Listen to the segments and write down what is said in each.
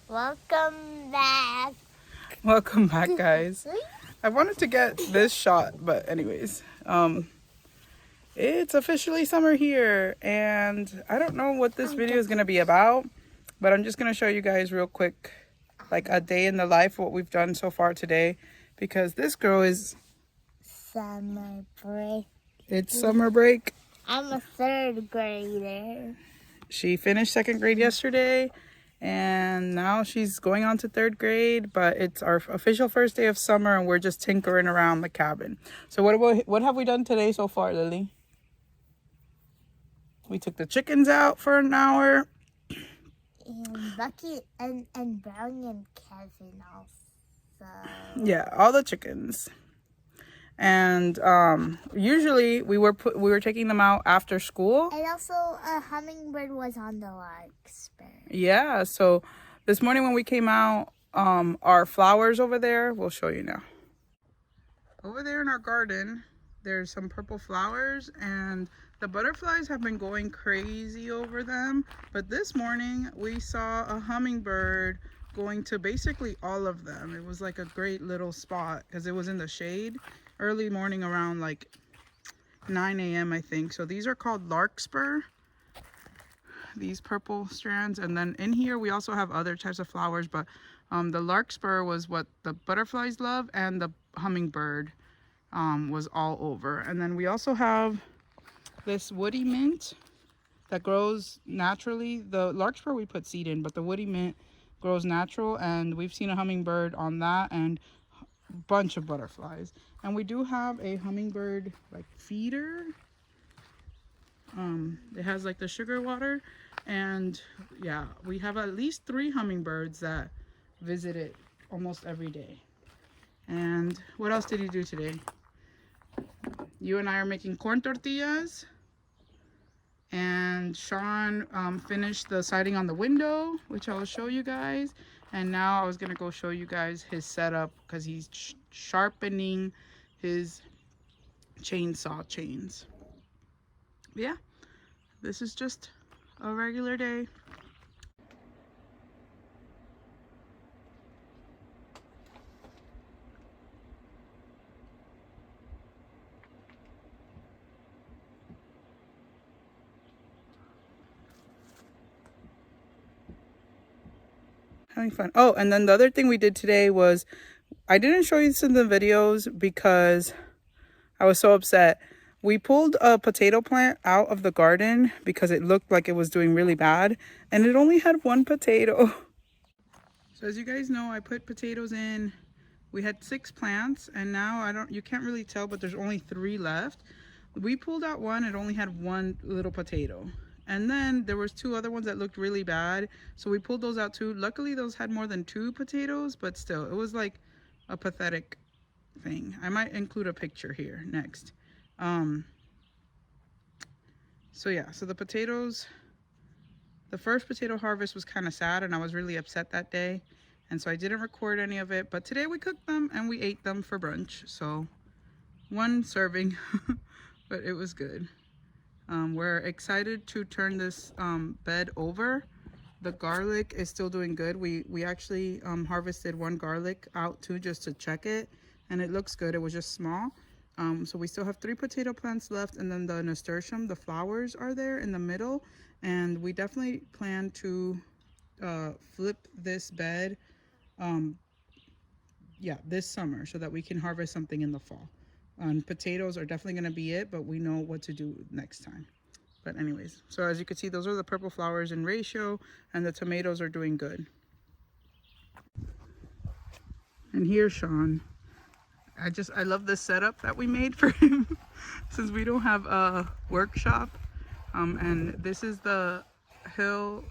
Welcome back. Welcome back, guys. I wanted to get this shot, but anyways, it's officially summer here, and I don't know what this video is gonna be about, but I'm just gonna show you guys real quick, like a day in the life, what we've done so far today, because this girl is Summer break. it's summer break. I'm a third grader. She finished second grade yesterday, and now she's going on to third grade, but it's our official first day of summer, and we're just tinkering around the cabin. So what have we done today so far, Lily? We took the chickens out for an hour. And Bucky and Brownie and Kevin also. Yeah, all the chickens. And usually we were taking them out after school. And also a hummingbird was on the larkspur. Yeah, so this morning when we came out, our flowers over there, we'll show you now. Over there in our garden, there's some purple flowers, and the butterflies have been going crazy over them. But this morning we saw a hummingbird going to basically all of them. It was like a great little spot because it was in the shade early morning around like 9 a.m. I think. So these are called larkspur, these purple strands. And then in here we also have other types of flowers, but the larkspur was what the butterflies love, and the hummingbird was all over. And then we also have this woody mint that grows naturally. The larkspur we put seed in, but the woody mint grows natural, and we've seen a hummingbird on that and a bunch of butterflies. And we do have a hummingbird like feeder. It has like the sugar water, and yeah, we have at least 3 hummingbirds that visit it almost every day. And what else did you do today? You and I are making corn tortillas, and Sean finished the siding on the window, which I will show you guys. And now I was gonna go show you guys his setup because he's sharpening his chainsaw chains. But yeah, this is just a regular day. Having fun. Oh, and then the other thing we did today was, I didn't show you this in the videos because I was so upset. We pulled a potato plant out of the garden because it looked like it was doing really bad, and it only had 1 potato. So as you guys know, I put potatoes in. We had 6 plants, and now you can't really tell, but there's only 3 left. We pulled out 1, it only had 1 little potato. And then there was 2 other ones that looked really bad, so we pulled those out too. Luckily those had more than 2 potatoes, but still, it was like a pathetic thing. I might include a picture here next. So yeah, so the potatoes, the first potato harvest was kind of sad, and I was really upset that day, and so I didn't record any of it. But today we cooked them and we ate them for brunch, so 1 serving, but it was good. We're excited to turn this bed over. The garlic is still doing good. We actually harvested 1 garlic out too, just to check it, and it looks good. It was just small. So we still have 3 potato plants left, and then the nasturtium, the flowers are there in the middle, and we definitely plan to flip this bed this summer so that we can harvest something in the fall. Potatoes are definitely going to be it, but we know what to do next time. But anyways, so as you can see, those are the purple flowers in ratio, and the tomatoes are doing good. And here's Sean. I love this setup that we made for him since we don't have a workshop. And this is the hill,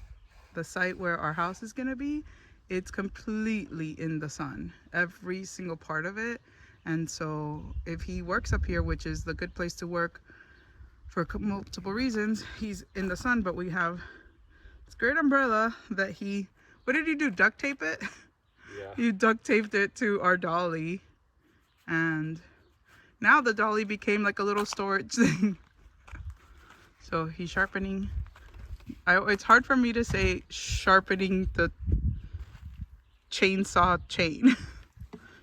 the site where our house is going to be. It's completely in the sun, every single part of it. And so if he works up here, which is the good place to work for multiple reasons, he's in the sun. But we have this great umbrella that what did you do, duct tape it? Yeah. You duct taped it to our dolly, and now the dolly became like a little storage thing. So he's sharpening. It's hard for me to say sharpening the chainsaw chain.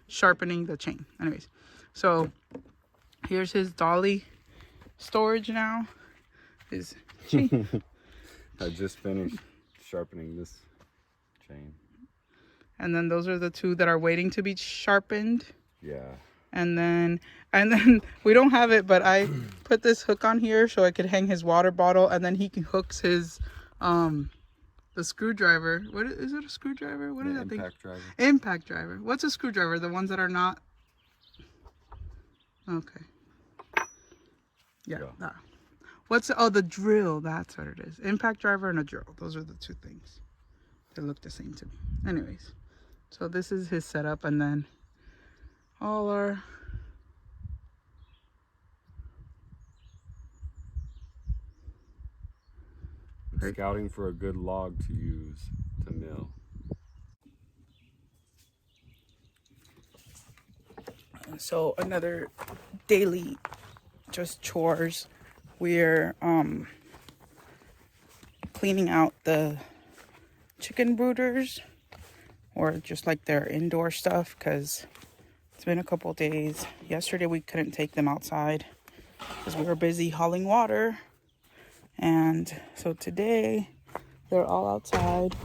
Sharpening the chain. Anyways, so here's his dolly storage now. His chain. I just finished sharpening this chain. And then those are the two that are waiting to be sharpened. Yeah. And then we don't have it, but I put this hook on here so I could hang his water bottle, and then he can hooks his the screwdriver. What is it? A screwdriver? What is that thing? Impact driver. Impact driver. What's a screwdriver? The ones that are not. Okay. Yeah. That. What's the drill? That's what it is. Impact driver and a drill. Those are the two things. They look the same to me. Anyways, so this is his setup, and then all our Scouting for a good log to use to mill. So another daily just chores. We're cleaning out the chicken brooders, or just like their indoor stuff, because it's been a couple days. Yesterday we couldn't take them outside because we were busy hauling water, and so today they're all outside.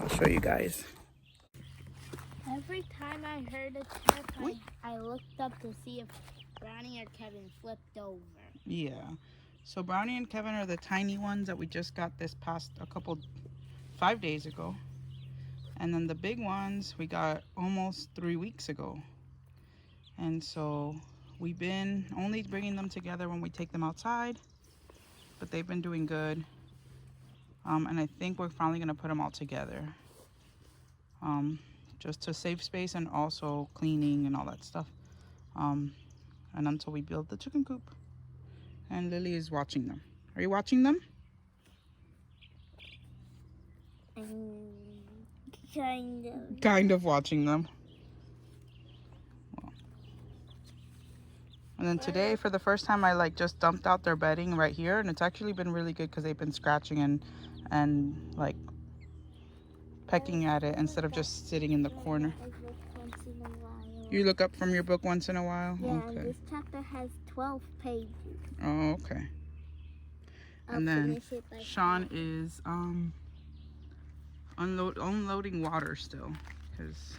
I'll show you guys. Every time I heard a chirp, I looked up to see if Brownie or Kevin flipped over. Yeah, so Brownie and Kevin are the tiny ones that we just got this past 5 days ago, and then the big ones we got almost 3 weeks ago. And so we've been only bringing them together when we take them outside, but they've been doing good. And I think we're finally gonna put them all together, just to save space and also cleaning and all that stuff. And until we build the chicken coop. And Lily is watching them. Are you watching them? Kind of watching them. Well. And then today, for the first time, I just dumped out their bedding right here, and it's actually been really good because they've been scratching and like pecking at it instead of just sitting in the corner. You look up from your book once in a while? Yeah, okay. And this chapter has 12 pages. Oh, okay. And then Sean is unloading water still, because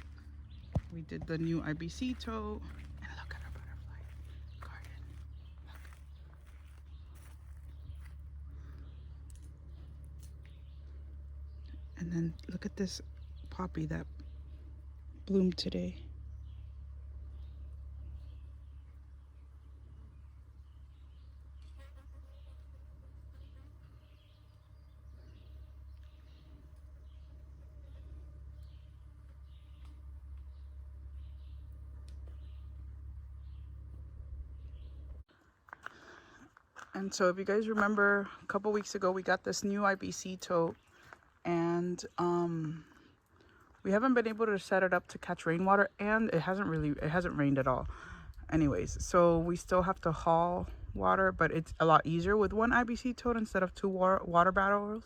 we did the new IBC tote. And look at our butterfly garden. Look. And then look at this poppy that bloomed today. And so if you guys remember, a couple weeks ago we got this new IBC tote, and we haven't been able to set it up to catch rainwater, and it hasn't rained at all. Anyways, so we still have to haul water, but it's a lot easier with one IBC tote instead of two water barrels.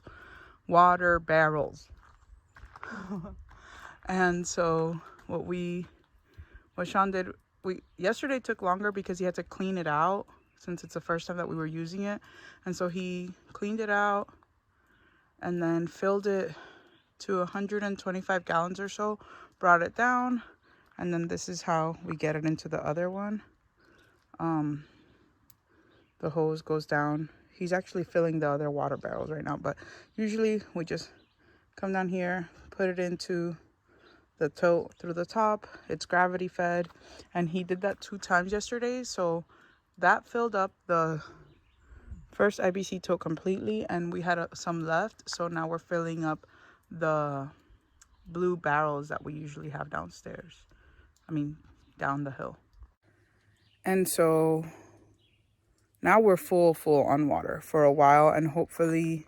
And so what Sean did, yesterday took longer because he had to clean it out, since it's the first time that we were using it. And so he cleaned it out and then filled it to 125 gallons or so, brought it down, and then this is how we get it into the other one. The hose goes down. He's actually filling the other water barrels right now, but usually we just come down here, put it into the tote through the top. It's gravity fed, and he did that 2 times yesterday, so that filled up the first IBC tote completely, and we had some left, so now we're filling up the blue barrels that we usually have downstairs. I mean, down the hill. And so now we're full on water for a while, and hopefully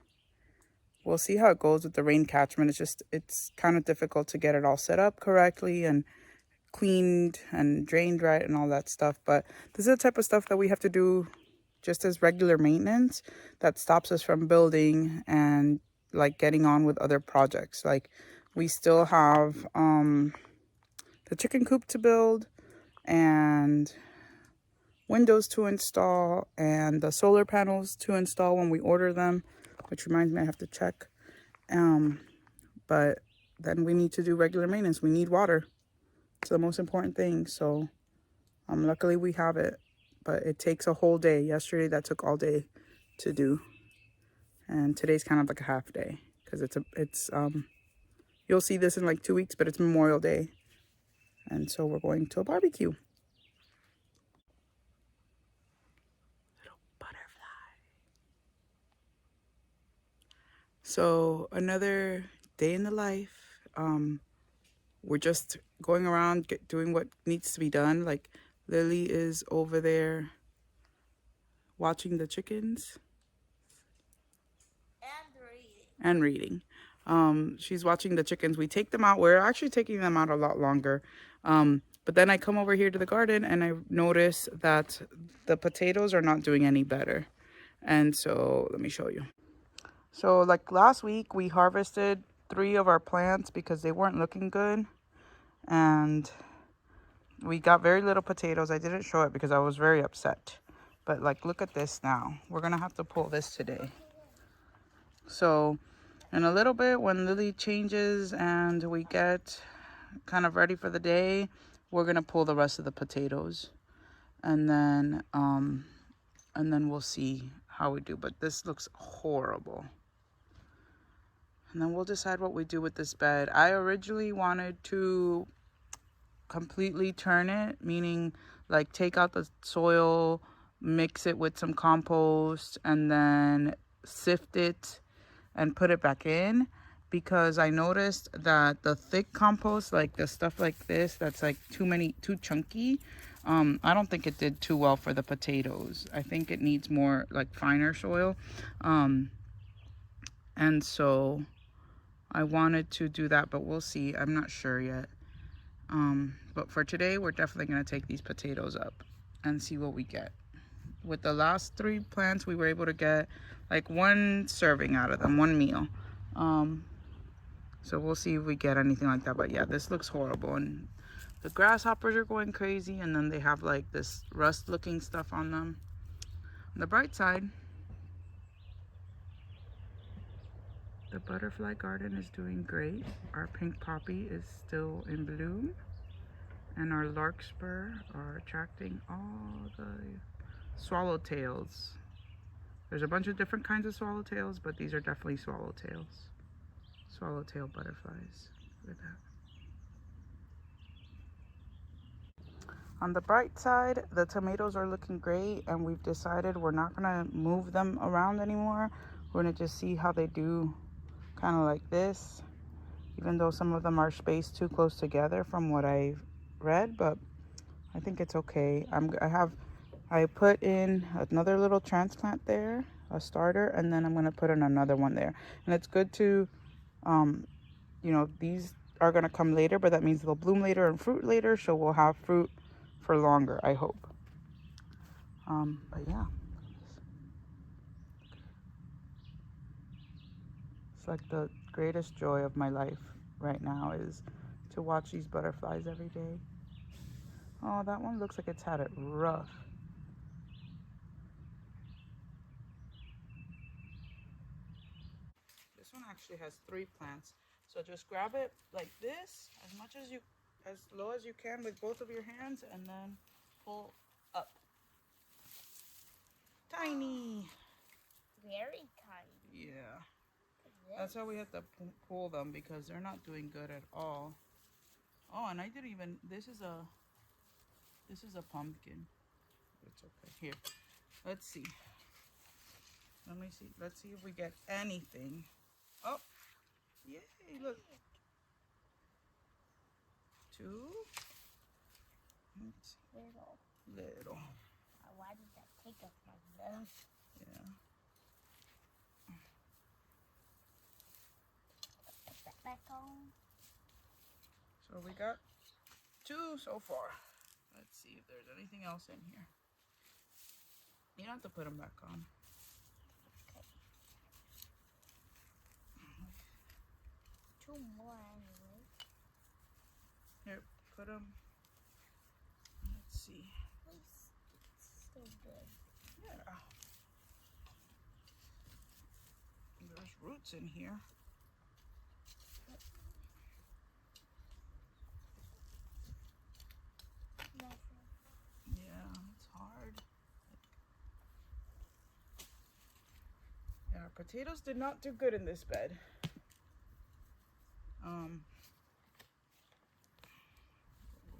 we'll see how it goes with the rain catchment. It's kind of difficult to get it all set up correctly and cleaned and drained right and all that stuff, but this is the type of stuff that we have to do just as regular maintenance that stops us from building and like getting on with other projects. Like We still have the chicken coop to build and windows to install and the solar panels to install when we order them, which reminds me I have to check. But then we need to do regular maintenance. We need water. It's the most important thing. So luckily we have it, but it takes a whole day. Yesterday that took all day to do, and today's kind of like a half day because it's you'll see this in like 2 weeks, but it's Memorial Day, and so we're going to a barbecue. Little butterfly. So another day in the life. We're just going around doing what needs to be done. Like Lily is over there watching the chickens and reading. She's watching the chickens. We take them out. We're actually taking them out a lot longer. But then I come over here to the garden and I notice that the potatoes are not doing any better. And so let me show you. So like last week we harvested 3 of our plants because they weren't looking good. And we got very little potatoes. I didn't show it because I was very upset. But like, look at this now. We're going to have to pull this today. So in a little bit, when Lily changes and we get kind of ready for the day, we're going to pull the rest of the potatoes. And then we'll see how we do. But this looks horrible. And then we'll decide what we do with this bed. I originally wanted to completely turn it, meaning like take out the soil, mix it with some compost, and then sift it and put it back in, because I noticed that the thick compost, like the stuff like this that's like too chunky, I don't think it did too well for the potatoes. I think it needs more like finer soil, and so I wanted to do that, but we'll see. I'm not sure yet. But for today, we're definitely going to take these potatoes up and see what we get. With the last 3 plants, we were able to get like 1 serving out of them, 1 meal. So we'll see if we get anything like that. But yeah, this looks horrible. And the grasshoppers are going crazy. And then they have like this rust looking stuff on them. On the bright side, the butterfly garden is doing great. Our pink poppy is still in bloom. And our larkspur are attracting all the swallowtails. There's a bunch of different kinds of swallowtails, but these are definitely swallowtails. Swallowtail butterflies. Look at that. On the bright side, the tomatoes are looking great, and we've decided we're not gonna move them around anymore. We're gonna just see how they do, kind of like this, even though some of them are spaced too close together from what I've read, but I think it's okay. I put in another little transplant there, a starter, and then I'm going to put in another one there. And it's good to these are going to come later, but that means they'll bloom later and fruit later, so we'll have fruit for longer, I hope. But yeah, it's like the greatest joy of my life right now is to watch these butterflies every day. Oh, that one looks like it's had it rough. This one actually has 3 plants. So just grab it like this, as low as you can with both of your hands, and then pull up. Tiny. Very tiny. Yeah. That's how we have to pull them, because they're not doing good at all. Oh, and I didn't even, this is a pumpkin. It's okay. Here, let's see. Let me see. Let's see if we get anything. Oh, yay, look. 2. Little. Why did that take us like this? Yeah. Put that back on. So we got 2 so far. Let's see if there's anything else in here. You don't have to put them back on. Okay. 2 more. put them. Let's see. It's so good. Yeah. There's roots in here. Yeah, it's hard. Yeah, our potatoes did not do good in this bed. We'll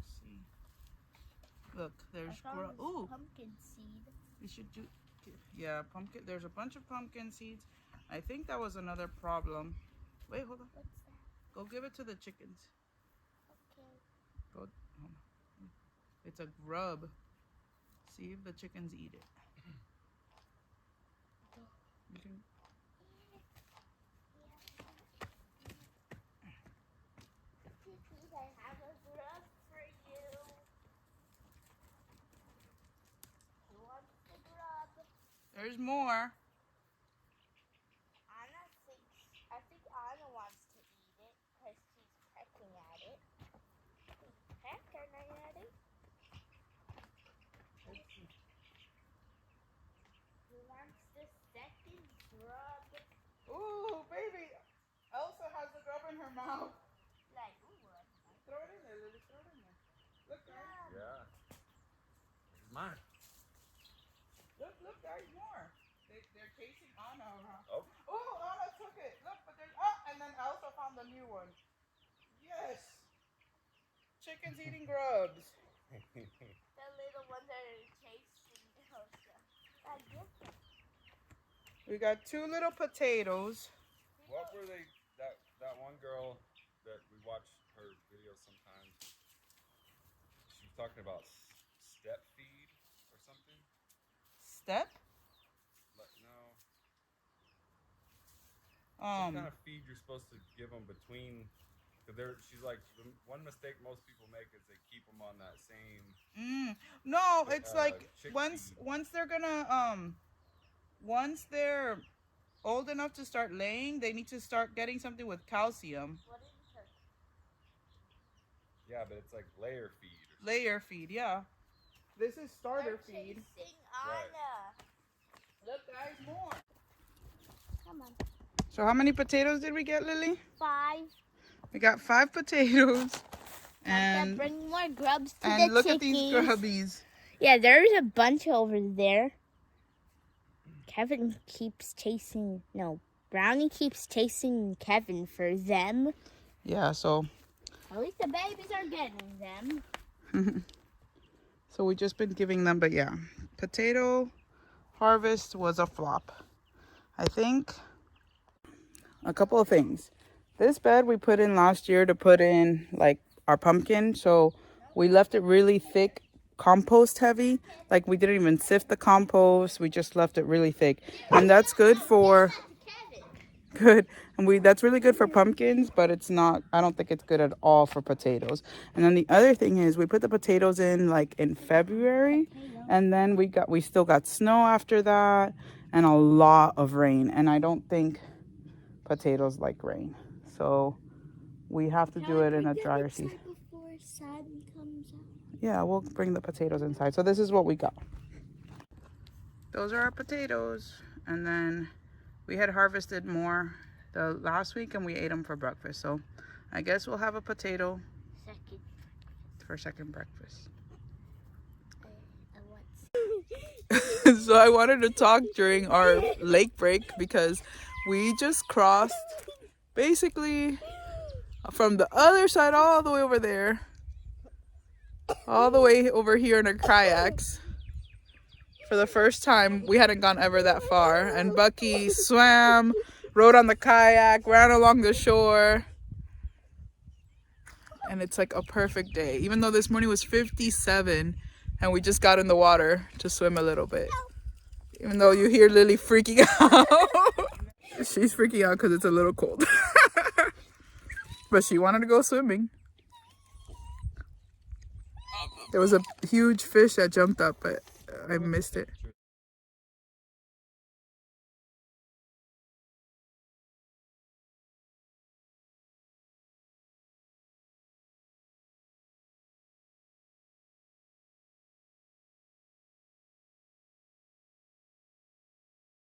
see. Look, there's ooh, pumpkin seed. we should do. Yeah, pumpkin. There's a bunch of pumpkin seeds. I think that was another problem. Wait, hold on. What's that? Go give it to the chickens. Okay. Go. Hold on. It's a grub. See if the chickens eat it. You can. I have a grub for you. Who wants the grub? There's more. I think Anna wants to eat it because she's pecking at it. Pecking at it. Who wants the second grub? Ooh, baby. Elsa has the grub in her mouth. Like, ooh, what? Throw it in there, Lily. Throw it in there. Look, guys. Yeah. This is mine. Look, guys, more. They're chasing Anna around. Oh. Oh, Anna took it. Look, but there's, and then Elsa found the new one. Yes. Chickens eating grubs. The little ones that are chasing Elsa. I get them. We got 2 little potatoes. What were they? That one girl that we watch her videos sometimes. She was talking about step feed or something. Step? No. What kind of feed you're supposed to give them between? Cause she's like, the one mistake most people make is they keep them on that same. No, it's like chick once they're gonna once they're old enough to start laying, they need to start getting something with calcium. What is her? Yeah, but it's like layer feed. Or something. Layer feed, yeah. This is starter They're feed. chasing Anna. Look, guys, more. Come on. So how many potatoes did we get, Lily? 5. We got 5 potatoes. And bring more grubs to the and look chickies. at these grubbies. Yeah, there's a bunch over there. Kevin keeps chasing, no, Brownie keeps chasing Kevin for them. Yeah, so. At least the babies are getting them. So we just been giving them, but yeah. Potato harvest was a flop. I think a couple of things. This bed we put in last year to put in like our pumpkin. So we left it really thick, compost heavy. Like we didn't even sift the compost. We just left it really thick. And that's good for and that's really good for pumpkins, but it's not, I don't think it's good at all for potatoes. And then the other thing is we put the potatoes in like in February, and then we still got snow after that and a lot of rain, and I don't think potatoes like rain. So we have to do it in a drier season. Before sun comes out. Yeah, we'll bring the potatoes inside. So this is what we got. Those are our potatoes. And then we had harvested more the last week and we ate them for breakfast. So I guess we'll have a potato for second breakfast. So I wanted to talk during our lake break because we just crossed basically from the other side all the way over there, all the way over here in our kayaks. For the first time, we hadn't gone ever that far, and Bucky swam, rode on the kayak, ran along the shore, and it's like a perfect day. Even though this morning was 57 and we just got in the water to swim a little bit. Even though you hear Lily freaking out. She's freaking out because it's a little cold. But she wanted to go swimming. There was a huge fish that jumped up, but I missed it.